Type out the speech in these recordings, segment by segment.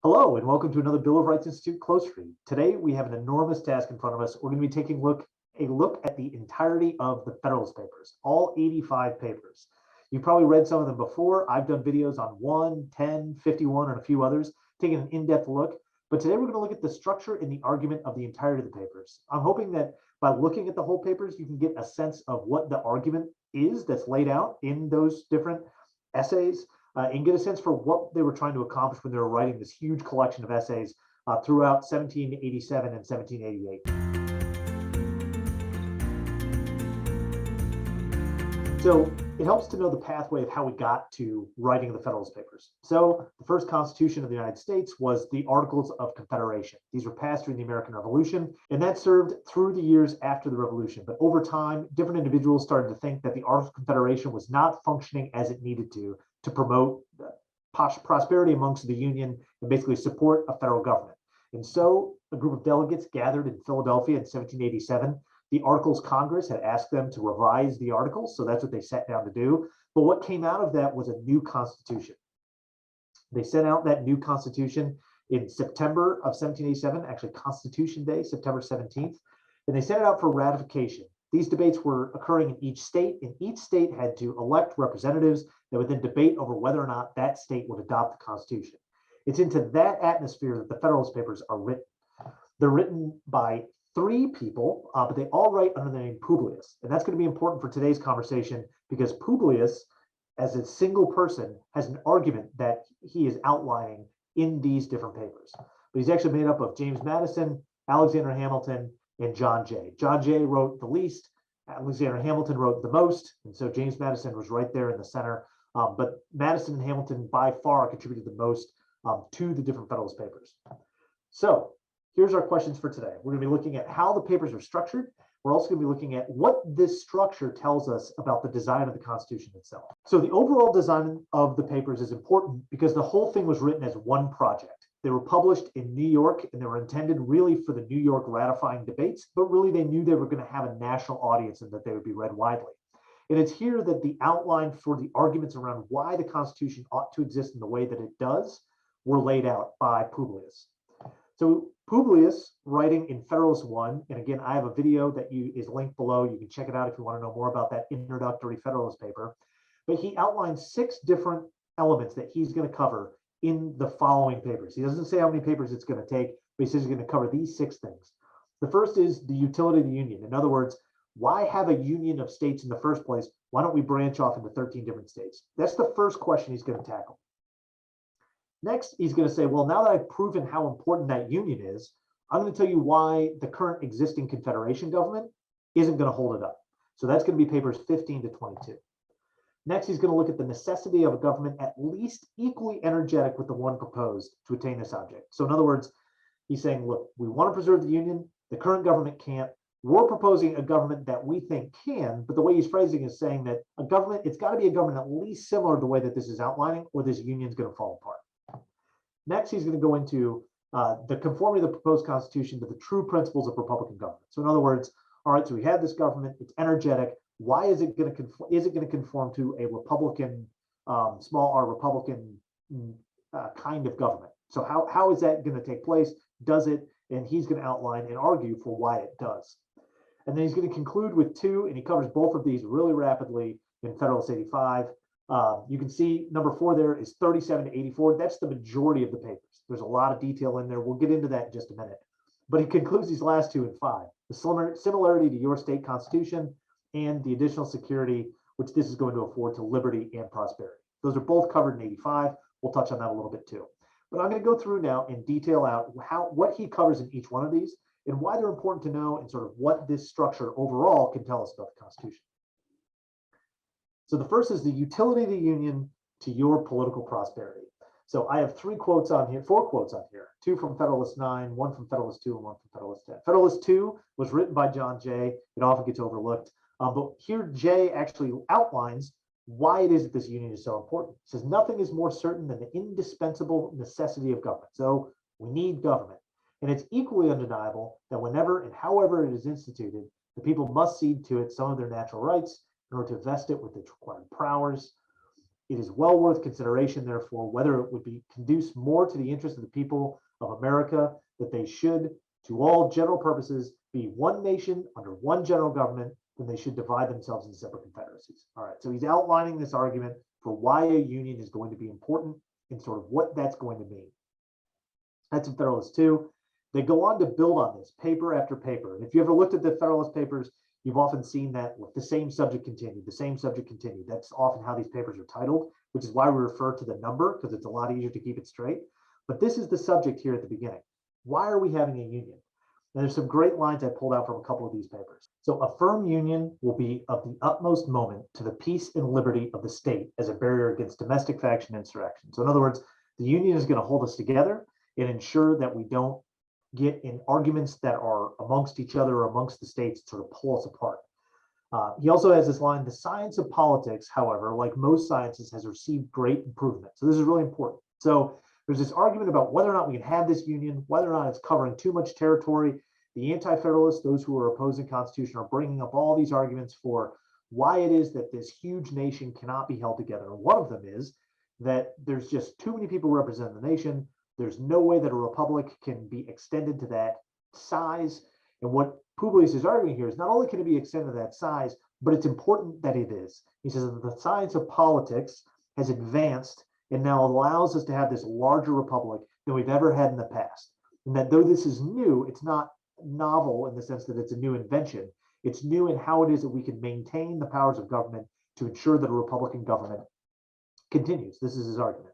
Hello, and welcome to another Bill of Rights Institute Close Read. Today, we have an enormous task in front of us. We're going to be taking a look at the entirety of the Federalist Papers, all 85 papers. You've probably read some of them before. I've done videos on 1, 10, 51, and a few others, taking an in-depth look. But today, we're going to look at the structure and the argument of the entirety of the papers. I'm hoping that by looking at the whole papers, you can get a sense of what the argument is that's laid out in those different essays. And get a sense for what they were trying to accomplish when they were writing this huge collection of essays throughout 1787 and 1788. So it helps to know the pathway of how we got to writing the Federalist Papers. So the first Constitution of the United States was the Articles of Confederation. These were passed during the American Revolution, and that served through the years after the Revolution. But over time, different individuals started to think that the Articles of Confederation was not functioning as it needed to promote prosperity amongst the Union and basically support a federal government. And so a group of delegates gathered in Philadelphia in 1787. The Articles Congress had asked them to revise the Articles, so that's what they sat down to do. But what came out of that was a new Constitution. They sent out that new Constitution in September of 1787, actually Constitution Day, September 17th, and they sent it out for ratification. These debates were occurring in each state, and each state had to elect representatives that would then debate over whether or not that state would adopt the Constitution. It's into that atmosphere that the Federalist Papers are written. They're written by three people, but they all write under the name Publius. And that's going to be important for today's conversation because Publius, as a single person, has an argument that he is outlining in these different papers. But he's actually made up of James Madison, Alexander Hamilton, and John Jay. John Jay wrote the least, Alexander Hamilton wrote the most, and so James Madison was right there in the center. But Madison and Hamilton by far contributed the most to the different Federalist Papers. So here's our questions for today. We're going to be looking at how the papers are structured. We're also going to be looking at what this structure tells us about the design of the Constitution itself. So the overall design of the papers is important because the whole thing was written as one project. They were published in New York and they were intended really for the New York ratifying debates, but really they knew they were going to have a national audience and that they would be read widely. And it's here that the outline for the arguments around why the Constitution ought to exist in the way that it does were laid out by Publius. So Publius, writing in Federalist 1, and again, I have a video that is linked below. You can check it out if you want to know more about that introductory Federalist paper. But he outlines 6 different elements that he's going to cover in the following papers. He doesn't say how many papers it's going to take, but he says he's going to cover these 6 things. The first is the utility of the Union. In other words, why have a union of states in the first place? Why don't we branch off into 13 different states? That's the first question he's going to tackle. Next, he's going to say, well, now that I've proven how important that union is, I'm going to tell you why the current existing Confederation government isn't going to hold it up. So that's going to be papers 15 to 22. Next, he's going to look at the necessity of a government at least equally energetic with the one proposed to attain this object. So in other words, he's saying, look, we want to preserve the union. The current government can't. We're proposing a government that we think can, but the way he's phrasing is saying that a government, it's got to be a government at least similar to the way that this is outlining, or this union is going to fall apart. Next, he's going to go into the conformity of the proposed Constitution to the true principles of Republican government. So in other words, all right, so we have this government, it's energetic. Why is it going to conform to a Republican, small r Republican kind of government? So how is that going to take place? Does it? And he's going to outline and argue for why it does. And then he's going to conclude with 2, and he covers both of these really rapidly in Federalist 85. You can see number 4 there is 37 to 84. That's the majority of the papers. There's a lot of detail in there. We'll get into that in just a minute. But he concludes these last 2 in 5. The similarity to your state constitution and the additional security, which this is going to afford to liberty and prosperity. Those are both covered in 85. We'll touch on that a little bit too. But I'm going to go through now and detail out what he covers in each one of these and why they're important to know and sort of what this structure overall can tell us about the Constitution. So the first is the utility of the Union to your political prosperity. So I have 4 quotes on here, 2 from Federalist 9, 1 from Federalist 2, and 1 from Federalist 10. Federalist 2 was written by John Jay. It often gets overlooked. But here Jay actually outlines why it is that this union is so important. He says, nothing is more certain than the indispensable necessity of government. So we need government. And it's equally undeniable that whenever and however it is instituted, the people must cede to it some of their natural rights in order to vest it with its required powers. It is well worth consideration, therefore, whether it would be conduce more to the interest of the people of America that they should, to all general purposes, be one nation under one general government than they should divide themselves into separate confederacies. All right, so he's outlining this argument for why a union is going to be important and sort of what that's going to mean. That's in Federalist 2. They go on to build on this paper after paper. And if you ever looked at the Federalist Papers, you've often seen that with the same subject continued, the same subject continued. That's often how these papers are titled, which is why we refer to the number, because it's a lot easier to keep it straight. But this is the subject here at the beginning. Why are we having a union? And there's some great lines I pulled out from a couple of these papers. So a firm union will be of the utmost moment to the peace and liberty of the state as a barrier against domestic faction and insurrection. So in other words, the union is going to hold us together and ensure that we don't get in arguments that are amongst each other or amongst the states to sort of pull us apart. He also has this line, the science of politics, however, like most sciences, has received great improvement. So this is really important. So there's this argument about whether or not we can have this union, whether or not it's covering too much territory. The anti-federalists, those who are opposing Constitution, are bringing up all these arguments for why it is that this huge nation cannot be held together. And one of them is that there's just too many people representing the nation. There's no way that a republic can be extended to that size. And what Publius is arguing here is not only can it be extended to that size, but it's important that it is. He says that the science of politics has advanced and now allows us to have this larger republic than we've ever had in the past. And that though this is new, it's not novel in the sense that it's a new invention. It's new in how it is that we can maintain the powers of government to ensure that a Republican government continues. This is his argument.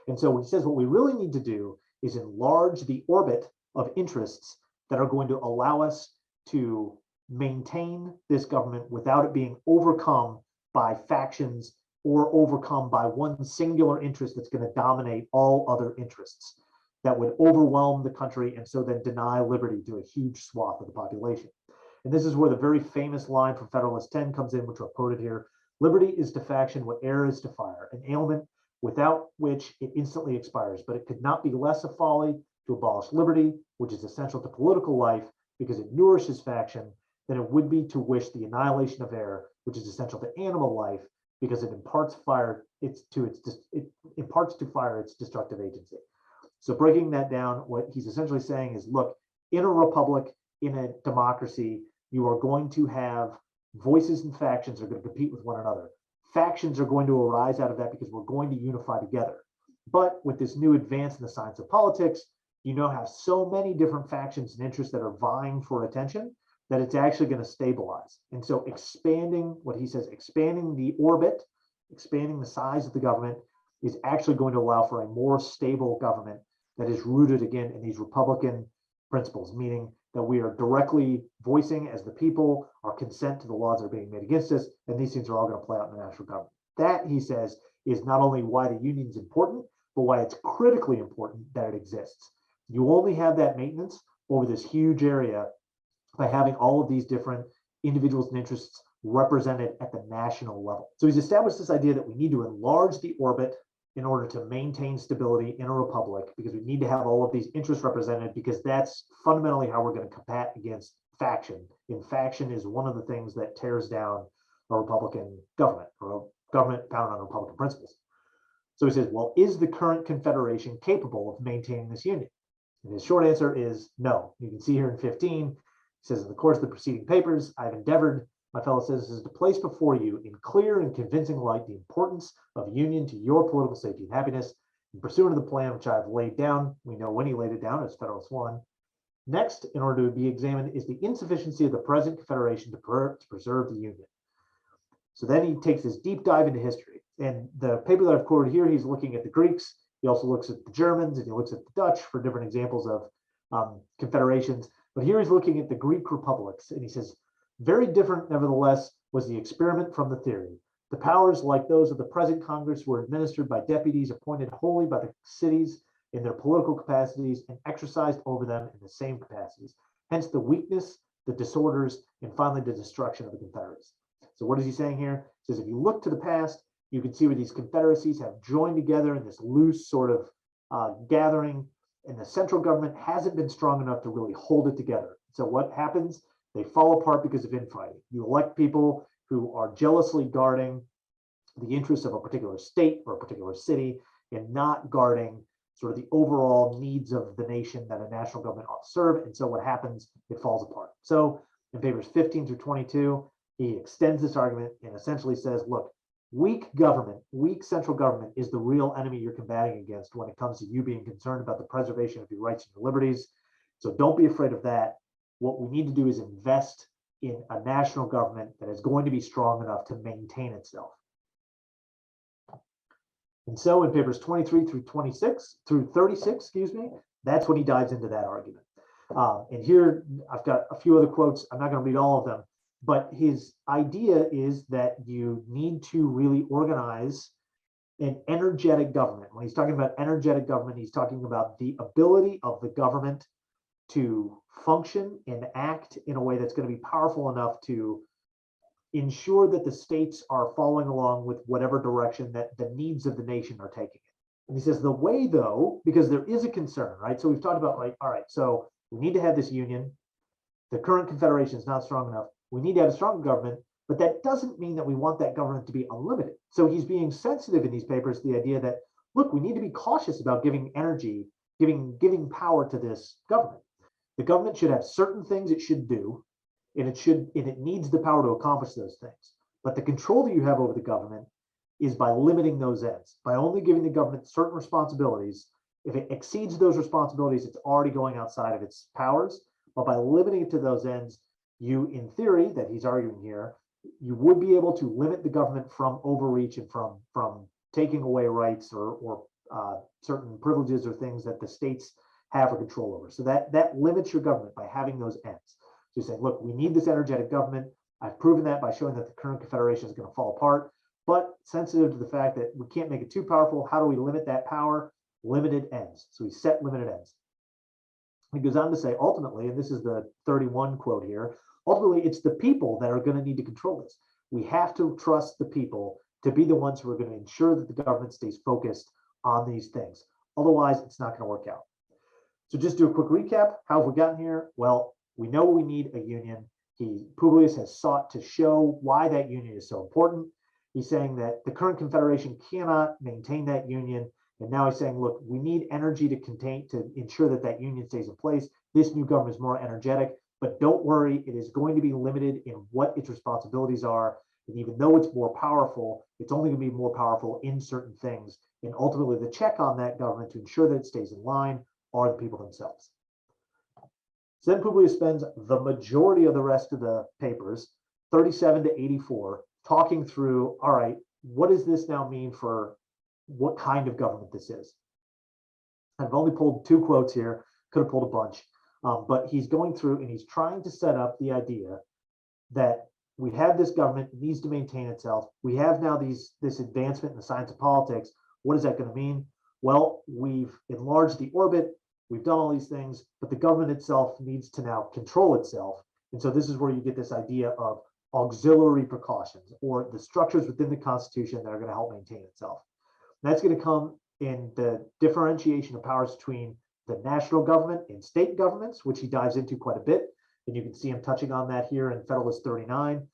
And so he says what we really need to do is enlarge the orbit of interests that are going to allow us to maintain this government without it being overcome by factions or overcome by one singular interest that's going to dominate all other interests that would overwhelm the country and so then deny liberty to a huge swath of the population. And this is where the very famous line from Federalist 10 comes in, which I've quoted here. Liberty is to faction what air is to fire, an ailment without which it instantly expires, but it could not be less a folly to abolish liberty, which is essential to political life because it nourishes faction, than it would be to wish the annihilation of air, which is essential to animal life because it imparts fire to fire its destructive agency. So breaking that down, what he's essentially saying is, look, in a republic, in a democracy, you are going to have voices and factions are going to compete with one another. Factions are going to arise out of that because we're going to unify together. But with this new advance in the science of politics, you now have so many different factions and interests that are vying for attention that it's actually going to stabilize. And so expanding, what he says, expanding the orbit, expanding the size of the government is actually going to allow for a more stable government that is rooted again in these Republican principles, meaning that we are directly voicing as the people our consent to the laws that are being made against us, and these things are all going to play out in the national government. That, he says, is not only why the union is important, but why it's critically important that it exists. You only have that maintenance over this huge area by having all of these different individuals and interests represented at the national level. So he's established this idea that we need to enlarge the orbit in order to maintain stability in a republic, because we need to have all of these interests represented, because that's fundamentally how we're going to combat against faction. And faction is one of the things that tears down a Republican government, or a government founded on Republican principles. So he says, well, is the current Confederation capable of maintaining this union? And his short answer is no. You can see here in 15, he says, in the course of the preceding papers, I've endeavored, my fellow citizens, to place before you in clear and convincing light the importance of union to your political safety and happiness, in pursuant to the plan which I have laid down. We know when he laid it down as Federalist 1. Next, in order to be examined, is the insufficiency of the present Confederation to preserve the union. So then he takes this deep dive into history. And the paper that I've quoted here, he's looking at the Greeks. He also looks at the Germans, and he looks at the Dutch for different examples of confederations. But here he's looking at the Greek republics, and he says, very different, nevertheless, was the experiment from the theory. The powers, like those of the present Congress, were administered by deputies appointed wholly by the cities in their political capacities and exercised over them in the same capacities. Hence the weakness, the disorders, and finally the destruction of the confederacies. So what is he saying here? He says, if you look to the past, you can see where these confederacies have joined together in this loose sort of gathering, and the central government hasn't been strong enough to really hold it together. So what happens? They fall apart because of infighting. You elect people who are jealously guarding the interests of a particular state or a particular city and not guarding sort of the overall needs of the nation that a national government ought to serve. And so what happens, it falls apart. So in papers 15 through 22, he extends this argument and essentially says, look, weak government, weak central government is the real enemy you're combating against when it comes to you being concerned about the preservation of your rights and your liberties. So don't be afraid of that. What we need to do is invest in a national government that is going to be strong enough to maintain itself. And so in papers 23 through 36, excuse me, that's when he dives into that argument. And here I've got a few other quotes. I'm not going to read all of them, but his idea is that you need to really organize an energetic government. When he's talking about energetic government, he's talking about the ability of the government to function and act in a way that's going to be powerful enough to ensure that the states are following along with whatever direction that the needs of the nation are taking it. And he says the way, though, because there is a concern, right? So we've talked about, like, all right, so we need to have this union. The current Confederation is not strong enough. We need to have a stronger government, but that doesn't mean that we want that government to be unlimited. So he's being sensitive in these papers to the idea that, look, we need to be cautious about giving energy, giving power to this government. The government should have certain things it should do, and it needs the power to accomplish those things. But the control that you have over the government is by limiting those ends, by only giving the government certain responsibilities. If it exceeds those responsibilities, it's already going outside of its powers. But by limiting it to those ends, you, in theory, that he's arguing here, you would be able to limit the government from overreach and from taking away rights or certain privileges or things that the states have or control over. So that limits your government by having those ends. So you say, look, we need this energetic government. I've proven that by showing that the current Confederation is going to fall apart, but sensitive to the fact that we can't make it too powerful. How do we limit that power? Limited ends. So we set limited ends. He goes on to say, ultimately, and this is the 31 quote here, ultimately, it's the people that are going to need to control this. We have to trust the people to be the ones who are going to ensure that the government stays focused on these things. Otherwise, it's not going to work out. So just do a quick recap. How have we gotten here? Well, we know we need a union. Publius has sought to show why that union is so important. He's saying that the current Confederation cannot maintain that union. And now he's saying, look, we need energy to ensure that that union stays in place. This new government is more energetic, but don't worry, it is going to be limited in what its responsibilities are. And even though it's more powerful, it's only going to be more powerful in certain things. And ultimately, the check on that government to ensure that it stays in line are the people themselves. So then Publius spends the majority of the rest of the papers, 37 to 84, talking through, all right, what does this now mean for what kind of government this is? I've only pulled 2 quotes here, could have pulled a bunch, but he's going through and he's trying to set up the idea that we have this government, it needs to maintain itself. We have now this advancement in the science of politics. What is that going to mean? Well, we've enlarged the orbit, we've done all these things, but the government itself needs to now control itself. And so this is where you get this idea of auxiliary precautions, or the structures within the Constitution that are going to help maintain itself. And that's going to come in the differentiation of powers between the national government and state governments, which he dives into quite a bit. And you can see him touching on that here in Federalist 39.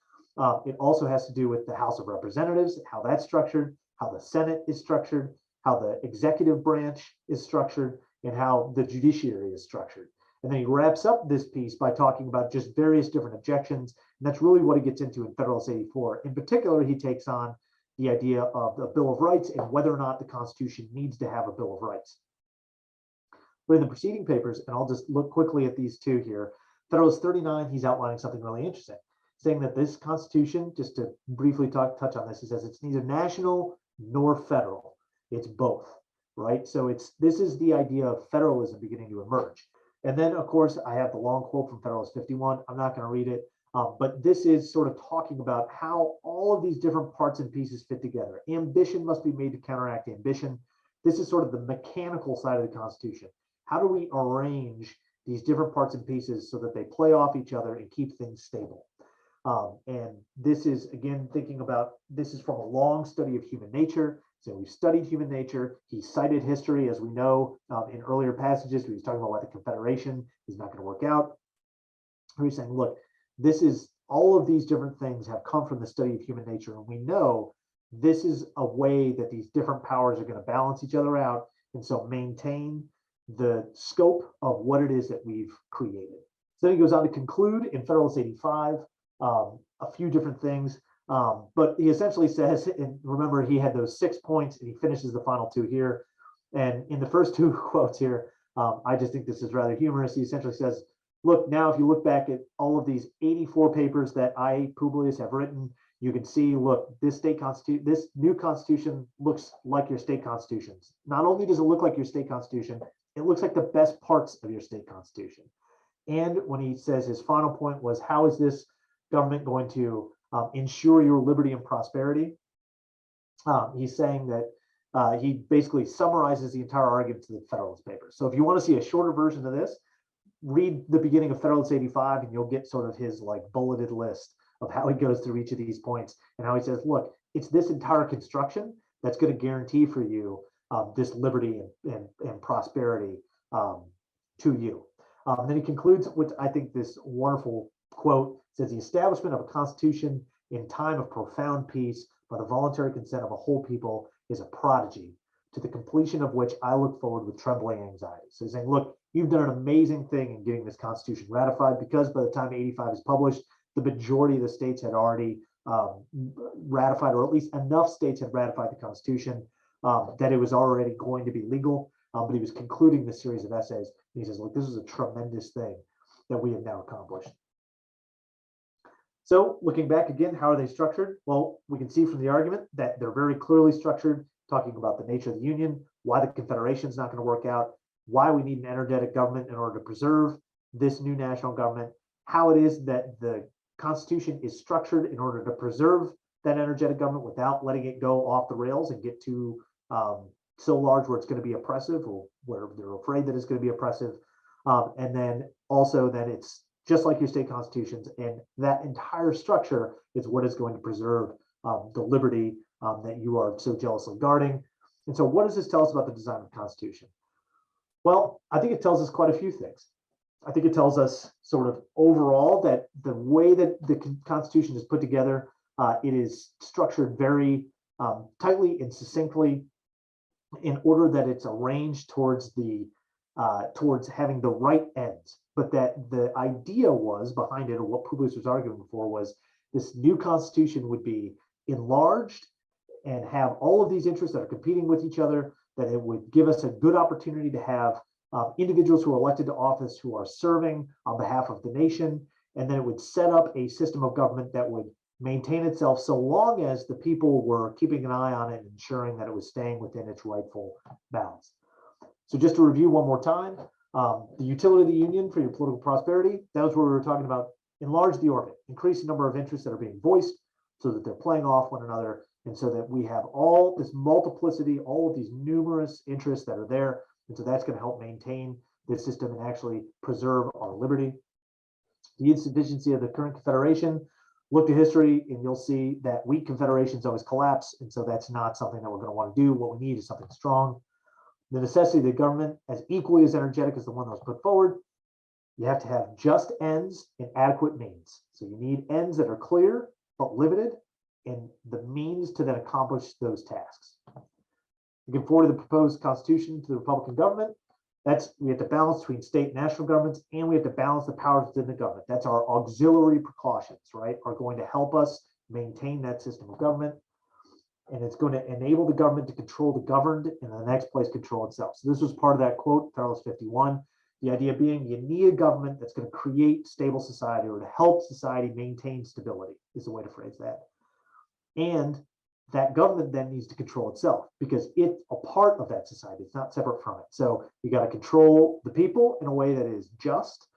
It also has to do with the House of Representatives, how that's structured, how the Senate is structured, how the executive branch is structured, and how the judiciary is structured. And then he wraps up this piece by talking about just various different objections. And that's really what he gets into in Federalist 84. In particular, he takes on the idea of the Bill of Rights and whether or not the Constitution needs to have a Bill of Rights. But in the preceding papers, and I'll just look quickly at these 2 here, Federalist 39, he's outlining something really interesting, saying that this Constitution, just to briefly touch on this, he says it's neither national nor federal. It's both, right? So this is the idea of federalism beginning to emerge. And then, of course, I have the long quote from Federalist 51. I'm not going to read it, but this is sort of talking about how all of these different parts and pieces fit together. Ambition must be made to counteract ambition. This is sort of the mechanical side of the Constitution. How do we arrange these different parts and pieces so that they play off each other and keep things stable? And this is, again, thinking about, this is from a long study of human nature. So we've studied human nature. He cited history, as we know, in earlier passages. He was talking about why the Confederation is not going to work out. He's saying, look, all of these different things have come from the study of human nature. And we know this is a way that these different powers are going to balance each other out, and so maintain the scope of what it is that we've created. So then he goes on to conclude in Federalist 85 a few different things, but he essentially says, and remember he had those 6 points, and he finishes the final two here. And in the first two quotes here, I just think this is rather humorous. He essentially says, look, now if you look back at all of these 84 papers that I, Publius, have written, you can see, look, this new constitution looks like your state constitutions. Not only does it look like your state constitution, it looks like the best parts of your state constitution. And when he says his final point was, how is this government going to ensure your liberty and prosperity? He's saying that he basically summarizes the entire argument to the Federalist Papers. So if you want to see a shorter version of this, read the beginning of Federalist 85, and you'll get sort of his like bulleted list of how he goes through each of these points and how he says, look, it's this entire construction that's going to guarantee for you this liberty and prosperity to you. And then he concludes with, I think, this wonderful quote. Says, the establishment of a constitution in time of profound peace by the voluntary consent of a whole people is a prodigy, to the completion of which I look forward with trembling anxiety. So he's saying, look, you've done an amazing thing in getting this constitution ratified, because by the time 85 is published, the majority of the states had already ratified, or at least enough states had ratified the Constitution that it was already going to be legal. But he was concluding this series of essays, and he says, look, this is a tremendous thing that we have now accomplished. So looking back again, how are they structured? Well, we can see from the argument that they're very clearly structured, talking about the nature of the Union, why the Confederation is not going to work out, why we need an energetic government in order to preserve this new national government, how it is that the Constitution is structured in order to preserve that energetic government without letting it go off the rails and get too so large where it's going to be oppressive, or where they're afraid that it's going to be oppressive. And then also that it's just like your state constitutions, and that entire structure is what is going to preserve the liberty that you are so jealously guarding. And so what does this tell us about the design of the Constitution? Well, I think it tells us quite a few things. I think it tells us sort of overall that the way that the Constitution is put together, it is structured very tightly and succinctly in order that it's arranged towards having the right ends. But that the idea was behind it, or what Publius was arguing for, was this new Constitution would be enlarged and have all of these interests that are competing with each other, that it would give us a good opportunity to have individuals who are elected to office who are serving on behalf of the nation, and then it would set up a system of government that would maintain itself so long as the people were keeping an eye on it and ensuring that it was staying within its rightful bounds. So just to review one more time, the utility of the Union for your political prosperity, that was where we were talking about enlarge the orbit, increase the number of interests that are being voiced so that they're playing off one another, and so that we have all this multiplicity, all of these numerous interests that are there. And so that's going to help maintain this system and actually preserve our liberty. The insufficiency of the current Confederation, look to history and you'll see that weak confederations always collapse. And so that's not something that we're going to want to do. What we need is something strong. The necessity of the government as equally as energetic as the one that was put forward. You have to have just ends and adequate means. So you need ends that are clear but limited, and the means to then accomplish those tasks. Looking forward to the proposed constitution to the Republican government, we have to balance between state and national governments, and we have to balance the powers within the government. That's our auxiliary precautions, right? Are going to help us maintain that system of government. And it's going to enable the government to control the governed, and in the next place, control itself. So this was part of that quote, Federalist 51. The idea being you need a government that's going to create stable society, or to help society maintain stability is the way to phrase that. And that government then needs to control itself because it's a part of that society. It's not separate from it. So you got to control the people in a way that is just,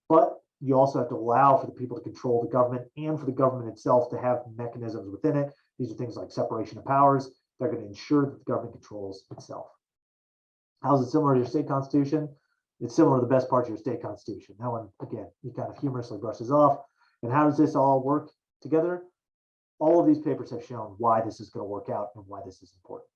but you also have to allow for the people to control the government and for the government itself to have mechanisms within it. These are things like separation of powers. They're going to ensure that the government controls itself. How is it similar to your state constitution? It's similar to the best parts of your state constitution. That one, again, he kind of humorously brushes off. And how does this all work together? All of these papers have shown why this is going to work out and why this is important.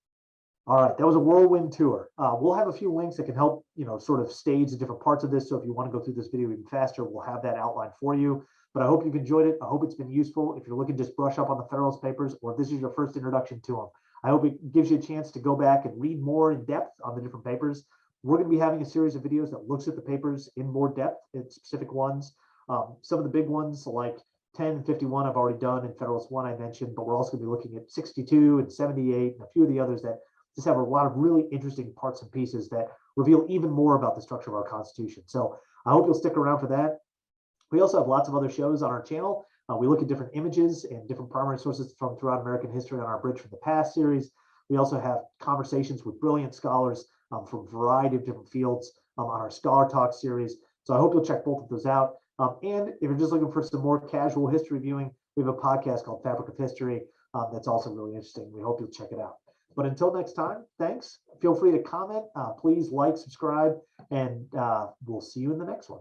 All right, that was a whirlwind tour. We'll have a few links that can help, sort of stage the different parts of this. So if you want to go through this video even faster, we'll have that outlined for you. But I hope you've enjoyed it. I hope it's been useful. If you're looking to just brush up on the Federalist Papers, or if this is your first introduction to them, I hope it gives you a chance to go back and read more in depth on the different papers. We're going to be having a series of videos that looks at the papers in more depth in specific ones. Some of the big ones like 10 and 51 I've already done, and Federalist 1 I mentioned, but we're also going to be looking at 62 and 78 and a few of the others that just have a lot of really interesting parts and pieces that reveal even more about the structure of our Constitution. So I hope you'll stick around for that. We also have lots of other shows on our channel. We look at different images and different primary sources from throughout American history on our Bridge from the Past series. We also have conversations with brilliant scholars from a variety of different fields on our Scholar Talk series. So I hope you'll check both of those out. And if you're just looking for some more casual history viewing, we have a podcast called Fabric of History that's also really interesting. We hope you'll check it out. But until next time, thanks. Feel free to comment. Please like, subscribe, and we'll see you in the next one.